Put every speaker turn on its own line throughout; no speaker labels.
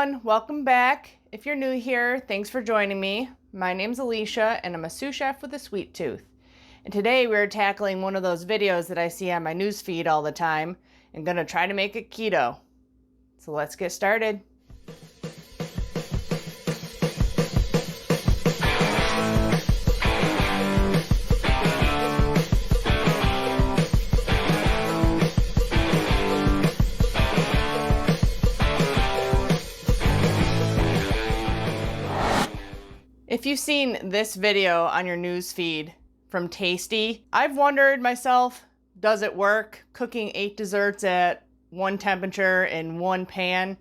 everyone, welcome back. If you're new here, thanks for joining me. My name's Alicia and I'm a sous chef with a sweet tooth. And today we're tackling one of those videos that I see on my news feed all the time and gonna try to make it keto. So let's get started. If you've seen this video on your news feed from Tasty, I've wondered myself, does it work? Cooking 8 desserts at one temperature in one pan,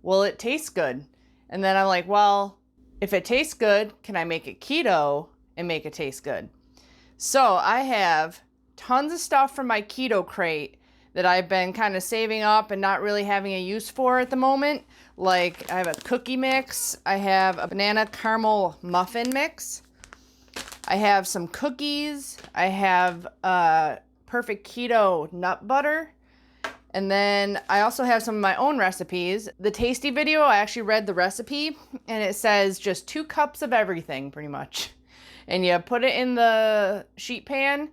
will it taste good? And then I'm like, well, if it tastes good, can I make it keto and make it taste good? So I have tons of stuff from my keto crate that I've been kind of saving up and not really having a use for at the moment. Like I have a cookie mix, I have a banana caramel muffin mix, I have some cookies, I have perfect keto nut butter, and then I also have some of my own recipes. The Tasty video, I actually read the recipe and it says just 2 cups of everything pretty much. And you put it in the sheet pan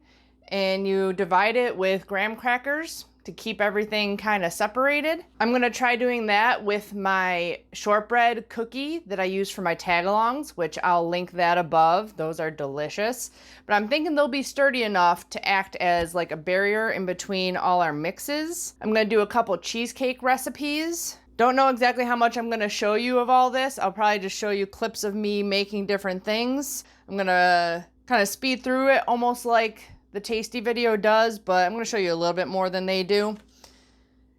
and you divide it with graham crackers to keep everything kind of separated. I'm gonna try doing that with my shortbread cookie that I use for my tag-alongs, which I'll link that above. Those are delicious. But I'm thinking they'll be sturdy enough to act as like a barrier in between all our mixes. I'm gonna do a couple cheesecake recipes. Don't know exactly how much I'm gonna show you of all this. I'll probably just show you clips of me making different things. I'm gonna kind of speed through it almost like the Tasty video does, but I'm going to show you a little bit more than they do.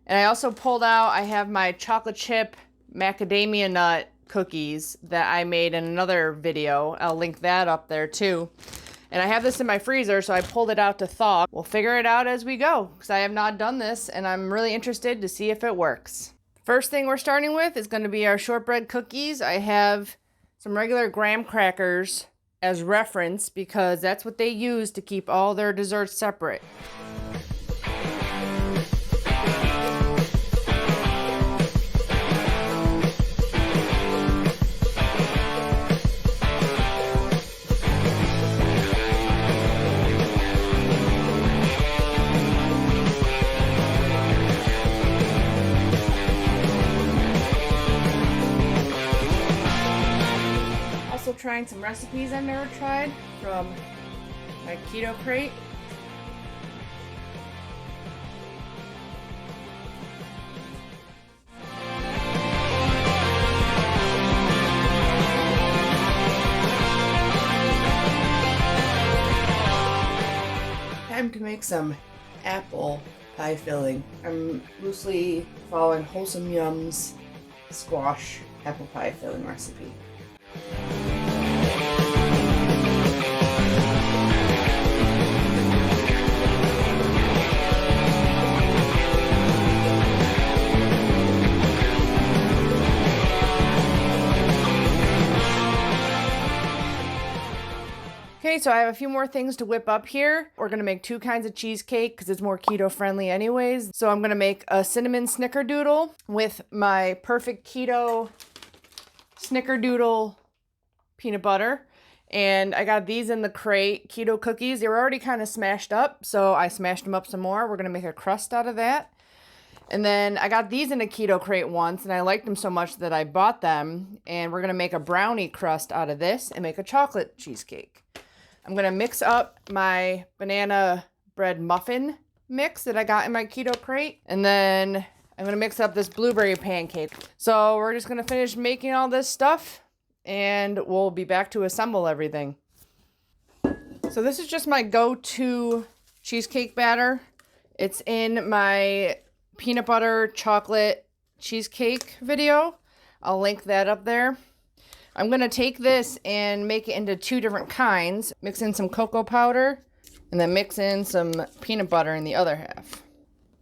And I also pulled out, I have my chocolate chip macadamia nut cookies that I made in another video. I'll link that up there too. And I have this in my freezer, so I pulled it out to thaw. We'll figure it out as we go, because I have not done this, and I'm really interested to see if it works. First thing we're starting with is going to be our shortbread cookies. I have some regular graham crackers as reference because that's what they use to keep all their desserts separate. Trying some recipes I've never tried from my keto crate. Time to make some apple pie filling. I'm loosely following Wholesome Yum's squash apple pie filling recipe. Okay, so I have a few more things to whip up here. We're gonna make 2 kinds of cheesecake because it's more keto friendly anyways. So I'm gonna make a cinnamon snickerdoodle with my perfect keto snickerdoodle peanut butter. And I got these in the crate, keto cookies. They were already kind of smashed up, so I smashed them up some more. We're gonna make a crust out of that. And then I got these in a keto crate once and I liked them so much that I bought them. And we're gonna make a brownie crust out of this and make a chocolate cheesecake. I'm going to mix up my banana bread muffin mix that I got in my keto crate. And then I'm going to mix up this blueberry pancake. So we're just going to finish making all this stuff and we'll be back to assemble everything. So this is just my go-to cheesecake batter. It's in my peanut butter chocolate cheesecake video. I'll link that up there. I'm going to take this and make it into 2 different kinds. Mix in some cocoa powder and then mix in some peanut butter in the other half.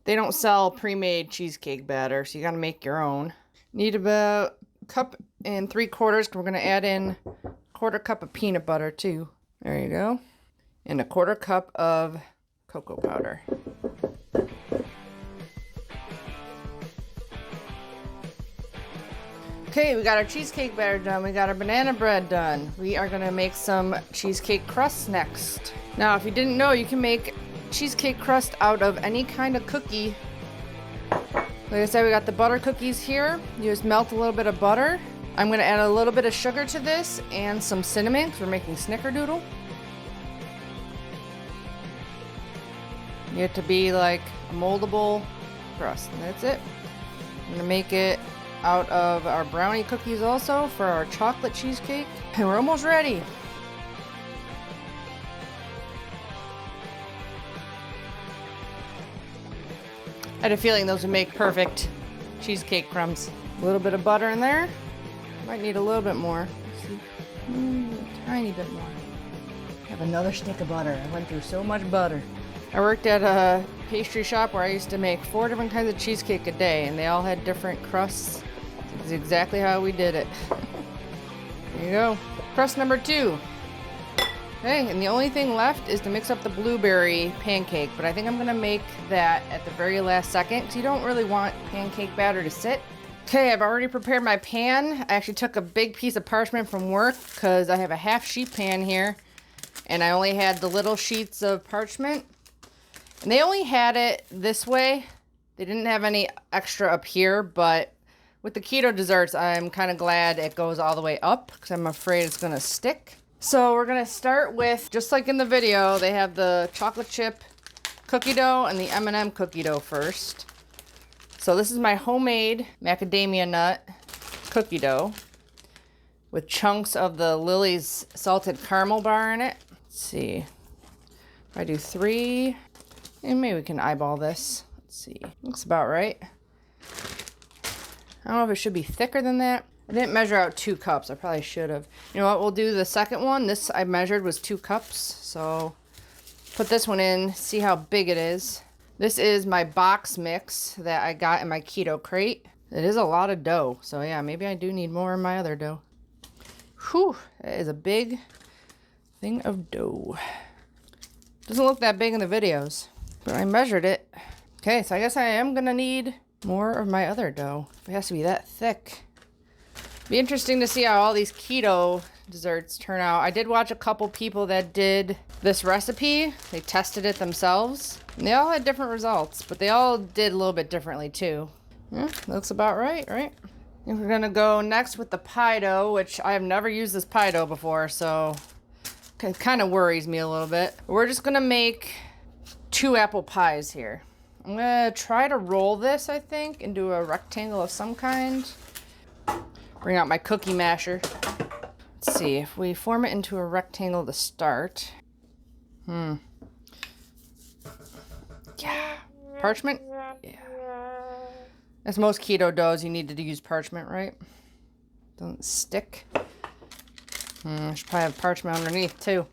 They don't sell pre-made cheesecake batter, so you got to make your own. Need about 1 3/4 cups. We're going to add in 1/4 cup of peanut butter too. There you go. And 1/4 cup of cocoa powder. Okay, we got our cheesecake batter done. We got our banana bread done. We are gonna make some cheesecake crust next. Now, if you didn't know, you can make cheesecake crust out of any kind of cookie. Like I said, we got the butter cookies here. You just melt a little bit of butter. I'm gonna add a little bit of sugar to this and some cinnamon because we're making Snickerdoodle. You get to be like a moldable crust, and that's it. I'm gonna make it out of our brownie cookies also for our chocolate cheesecake. And we're almost ready. I had a feeling those would make perfect cheesecake crumbs. A little bit of butter in there. Might need a little bit more. A tiny bit more. I have another stick of butter. I went through so much butter. I worked at a pastry shop where I used to make 4 different kinds of cheesecake a day, and they all had different crusts. This is exactly how we did it. There you go. Crust number 2. Okay, and the only thing left is to mix up the blueberry pancake, but I think I'm gonna make that at the very last second because you don't really want pancake batter to sit. Okay, I've already prepared my pan. I actually took a big piece of parchment from work because I have a half sheet pan here, and I only had the little sheets of parchment. And they only had it this way. They didn't have any extra up here, but with the keto desserts, I'm kind of glad it goes all the way up because I'm afraid it's going to stick. So we're going to start with, just like in the video, they have the chocolate chip cookie dough and the M&M cookie dough first. So this is my homemade macadamia nut cookie dough with chunks of the Lily's salted caramel bar in it. Let's see. If I do 3, and maybe we can eyeball this. Let's see. Looks about right. I don't know if it should be thicker than that. I didn't measure out 2 cups. I probably should have. You know what? We'll do the second one. This I measured was 2 cups. So put this one in, see how big it is. This is my box mix that I got in my keto crate. It is a lot of dough. So yeah, maybe I do need more in my other dough. Whew, that is a big thing of dough. Doesn't look that big in the videos, but I measured it. Okay, so I guess I am gonna need more of my other dough. It has to be that thick. Be interesting to see how all these keto desserts turn out. I did watch a couple people that did this recipe. They tested it themselves, and they all had different results, but they all did a little bit differently too. Yeah, looks about right, right? And we're gonna go next with the pie dough, which I have never used this pie dough before, so it kind of worries me a little bit. We're just gonna make 2 apple pies here. I'm gonna try to roll this, I think, into a rectangle of some kind. Bring out my cookie masher. Let's see if we form it into a rectangle to start. Yeah. Parchment? Yeah. As most keto doughs, you need to use parchment, right? Doesn't stick. I should probably have parchment underneath too.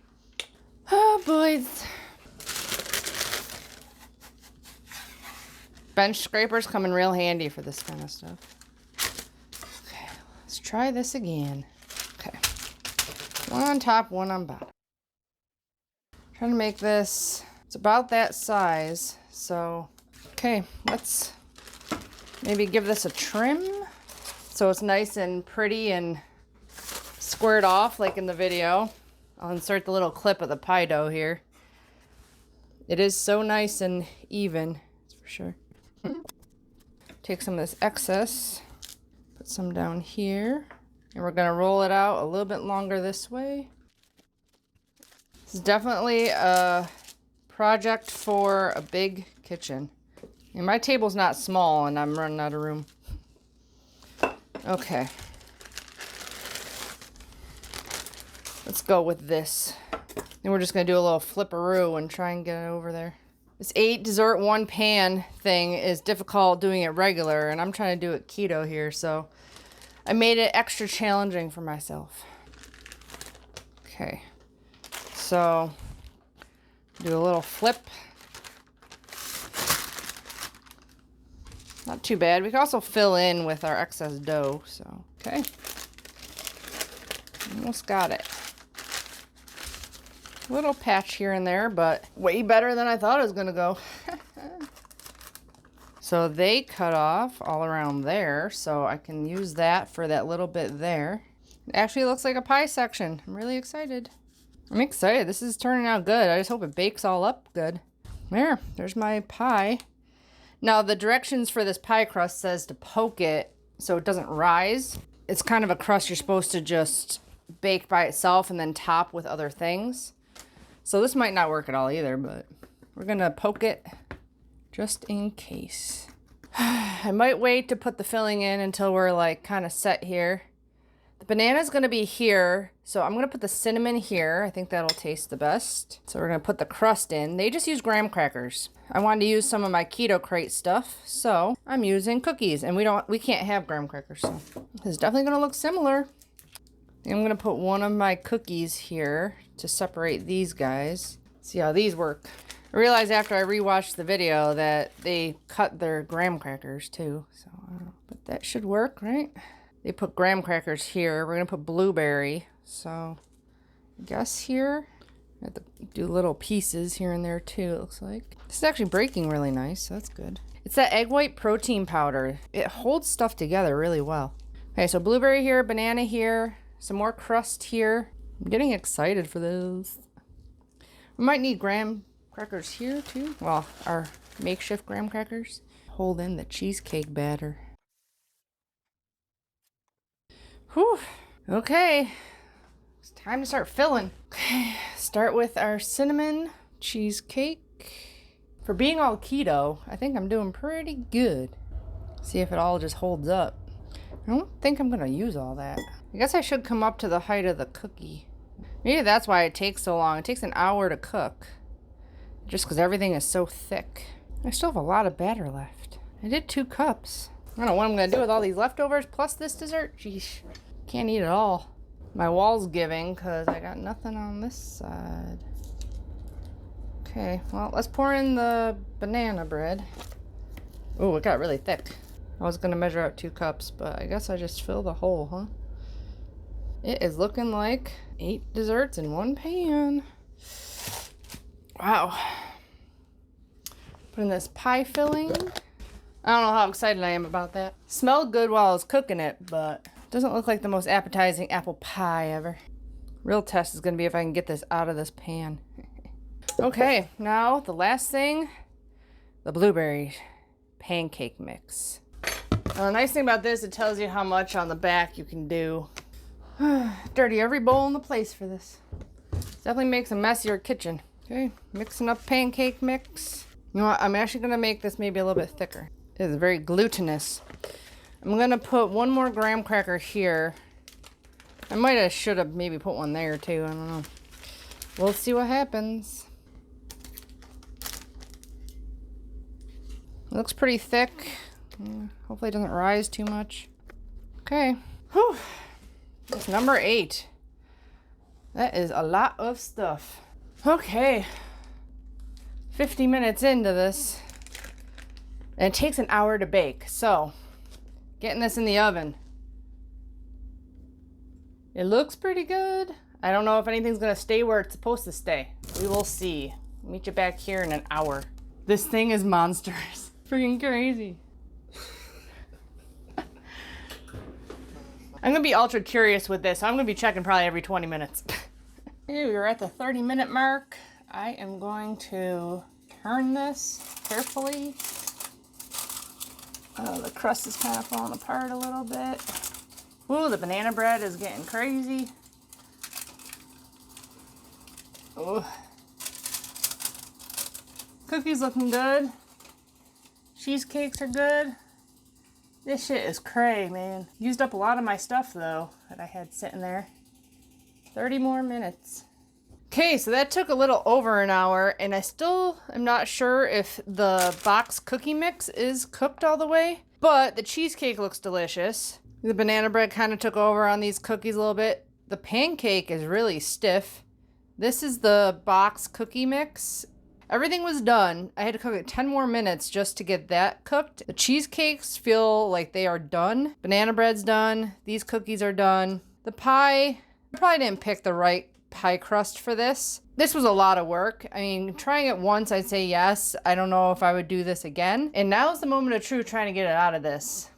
Oh, boys. Bench scrapers come in real handy for this kind of stuff. Okay, let's try this again. Okay. 1 on top, 1 on bottom. Trying to make this, it's about that size. So, okay, let's maybe give this a trim so it's nice and pretty and squared off like in the video. I'll insert the little clip of the pie dough here. It is so nice and even, that's for sure. Take some of this excess, put some down here, and we're gonna roll it out a little bit longer this way. This is definitely a project for a big kitchen. And my table's not small and I'm running out of room. Okay. Let's go with this. And we're just gonna do a little flipperoo and try and get it over there. This 8 dessert 1 pan thing is difficult doing it regular, and I'm trying to do it keto here, so I made it extra challenging for myself. Okay, so do a little flip. Not too bad. We can also fill in with our excess dough, so okay. Almost got it. Little patch here and there, but way better than I thought it was gonna go. So they cut off all around there, so I can use that for that little bit there. It actually looks like a pie section. I'm really excited. I'm excited. This is turning out good. I just hope it bakes all up good. There's my pie. Now the directions for this pie crust says to poke it so it doesn't rise. It's kind of a crust you're supposed to just bake by itself and then top with other things. So this might not work at all either, but we're gonna poke it just in case. I might wait to put the filling in until we're like kind of set here. The banana's gonna be here, so I'm gonna put the cinnamon here. I think that'll taste the best. So we're gonna put the crust in. They just use graham crackers. I wanted to use some of my keto crate stuff, so I'm using cookies, and we can't have graham crackers, so it's definitely gonna look similar. I'm gonna put one of my cookies here to separate these guys. See how these work. I realized after I rewatched the video that they cut their graham crackers too, so I don't know, but that should work, right? They put graham crackers here. We're gonna put blueberry, so I guess here. I have to do little pieces here and there too, it looks like. This is actually breaking really nice, so that's good. It's that egg white protein powder. It holds stuff together really well. Okay, so blueberry here, banana here, some more crust here. I'm getting excited for this. We might need graham crackers here too. Well, our makeshift graham crackers. Hold in the cheesecake batter. Whew. Okay. It's time to start filling. Okay. Start with our cinnamon cheesecake. For being all keto, I think I'm doing pretty good. See if it all just holds up. I don't think I'm gonna use all that. I guess I should come up to the height of the cookie. Maybe that's why it takes so long. It takes an hour to cook. Just because everything is so thick. I still have a lot of batter left. I did 2 cups. I don't know what I'm gonna do with all these leftovers plus this dessert. Jeez, can't eat it all. My wall's giving because I got nothing on this side. Okay, well, let's pour in the banana bread. Oh, it got really thick. I was gonna measure out 2 cups, but I guess I just fill the hole, huh? It is looking like 8 desserts in 1 pan. Wow. Putting this pie filling. I don't know how excited I am about that. Smelled good while I was cooking it, but it doesn't look like the most appetizing apple pie ever. Real test is gonna be if I can get this out of this pan. Okay, now the last thing, the blueberry pancake mix. Now, the nice thing about this, it tells you how much on the back you can do. Dirty every bowl in the place for this. Definitely makes a messier kitchen. Okay, mixing up pancake mix. You know what, I'm actually gonna make this maybe a little bit thicker. It is very glutinous. I'm gonna put 1 more graham cracker here. I should have maybe put one there too, I don't know. We'll see what happens. It looks pretty thick. Hopefully it doesn't rise too much. Okay, whew. That's number 8. That is a lot of stuff. Okay, 50 minutes into this. And it takes an hour to bake, so getting this in the oven. It looks pretty good. I don't know if anything's gonna stay where it's supposed to stay. We will see. Meet you back here in an hour. This thing is monstrous. Freaking crazy. I'm gonna be ultra curious with this, so I'm gonna be checking probably every 20 minutes. Okay, we're at the 30-minute mark. I am going to turn this carefully. The crust is kind of falling apart a little bit. Ooh, the banana bread is getting crazy. Ooh. Cookies looking good. Cheesecakes are good. This shit is cray, man. Used up a lot of my stuff though that I had sitting there. 30 more minutes. Okay, so that took a little over an hour, and I still am not sure if the box cookie mix is cooked all the way, but the cheesecake looks delicious. The banana bread kind of took over on these cookies a little bit. The pancake is really stiff. This is the box cookie mix. Everything was done. I had to cook it 10 more minutes just to get that cooked. The cheesecakes feel like they are done. Banana bread's done. These cookies are done. The pie, I probably didn't pick the right
pie crust for this. This was a lot of work. I mean, trying it once, I'd say yes. I don't know if I would do this again. And now is the moment of truth trying to get it out of this.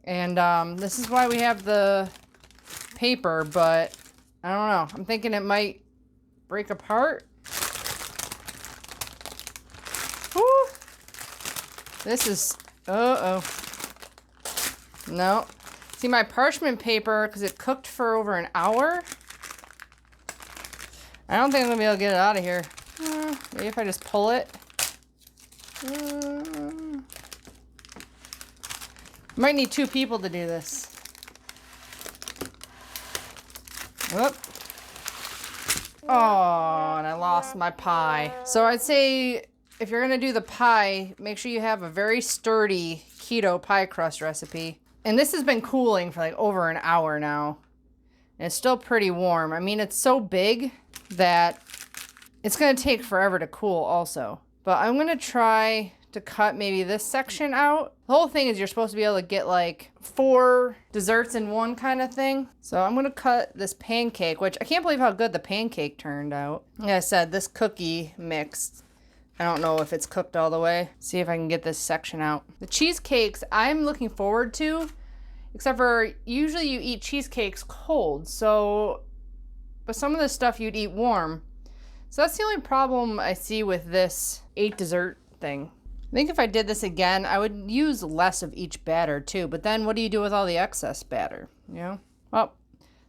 And this is why we have the paper, but I don't know. I'm thinking it might break apart. Whew. This is, uh-oh. No. See, my parchment paper, because it cooked for over an hour, I don't think I'm going to be able to get it out of here. Maybe if I just pull it. Might need 2 people to do this. Whoop. Oh, and I lost my pie. So I'd say if you're going to do the pie, make sure you have a very sturdy keto pie crust recipe. And this has been cooling for like over an hour now. And it's still pretty warm. I mean, it's so big that it's going to take forever to cool also. But I'm going to try to cut maybe this section out. The whole thing is you're supposed to be able to get like 4 desserts in one kind of thing. So I'm going to cut this pancake, which I can't believe how good the pancake turned out. Like I said, this cookie mix, I don't know if it's cooked all the way. See if I can get this section out. The cheesecakes I'm looking forward to, except for usually you eat cheesecakes cold. So, but some of the stuff you'd eat warm. So that's the only problem I see with this 8 dessert thing. I think if I did this again, I would use less of each batter too. But then what do you do with all the excess batter? You know? Well,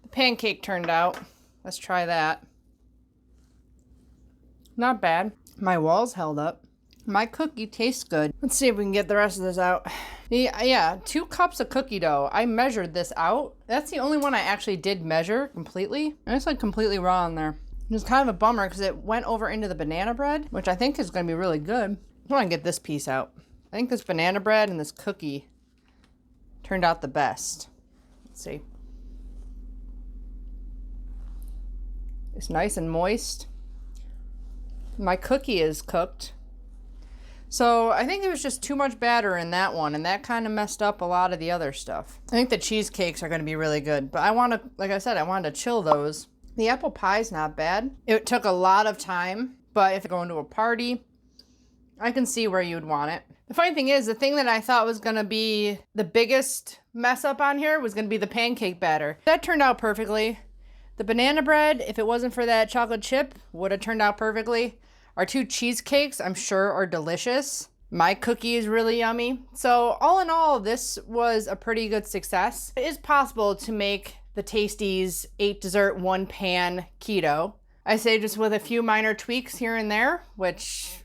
the pancake turned out. Let's try that. Not bad. My walls held up. My cookie tastes good. Let's see if we can get the rest of this out. Yeah, 2 cups of cookie dough. I measured this out. That's the only one I actually did measure completely. And it's like completely raw in there. It was kind of a bummer because it went over into the banana bread, which I think is going to be really good. I want to get this piece out. I think this banana bread and this cookie turned out the best. Let's see. It's nice and moist. My cookie is cooked. So I think there was just too much batter in that one, and that kind of messed up a lot of the other stuff. I think the cheesecakes are going to be really good, but I want to, like I said, I wanted to chill those. The apple pie's not bad. It took a lot of time, but if you're going to a party, I can see where you'd want it. The funny thing is, the thing that I thought was going to be the biggest mess up on here was going to be the pancake batter. That turned out perfectly. The banana bread, if it wasn't for that chocolate chip, would have turned out perfectly. Our 2 cheesecakes, I'm sure, are delicious. My cookie is really yummy. So all in all, this was a pretty good success. It is possible to make the Tasties 8 dessert 1 pan keto. I say just with a few minor tweaks here and there, which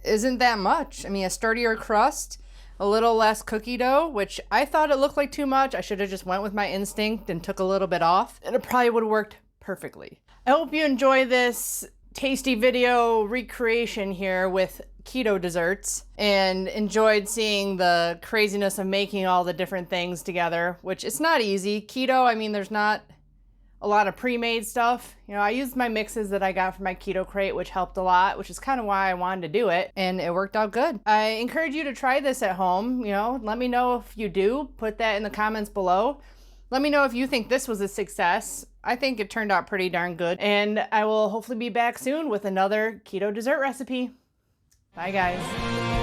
isn't that much. I mean, a sturdier crust, a little less cookie dough, which I thought it looked like too much. I should have just went with my instinct and took a little bit off, and it probably would have worked perfectly. I hope you enjoy this tasty video recreation here with keto desserts and enjoyed seeing the craziness of making all the different things together, which it's not easy. Keto, I mean, there's not a lot of pre-made stuff. You know, I used my mixes that I got from my keto crate, which helped a lot, which is kind of why I wanted to do it, and it worked out good. I encourage you to try this at home. You know, let me know if you do. Put that in the comments below. Let me know if you think this was a success. I think it turned out pretty darn good, and I will hopefully be back soon with another keto dessert recipe. Bye, guys.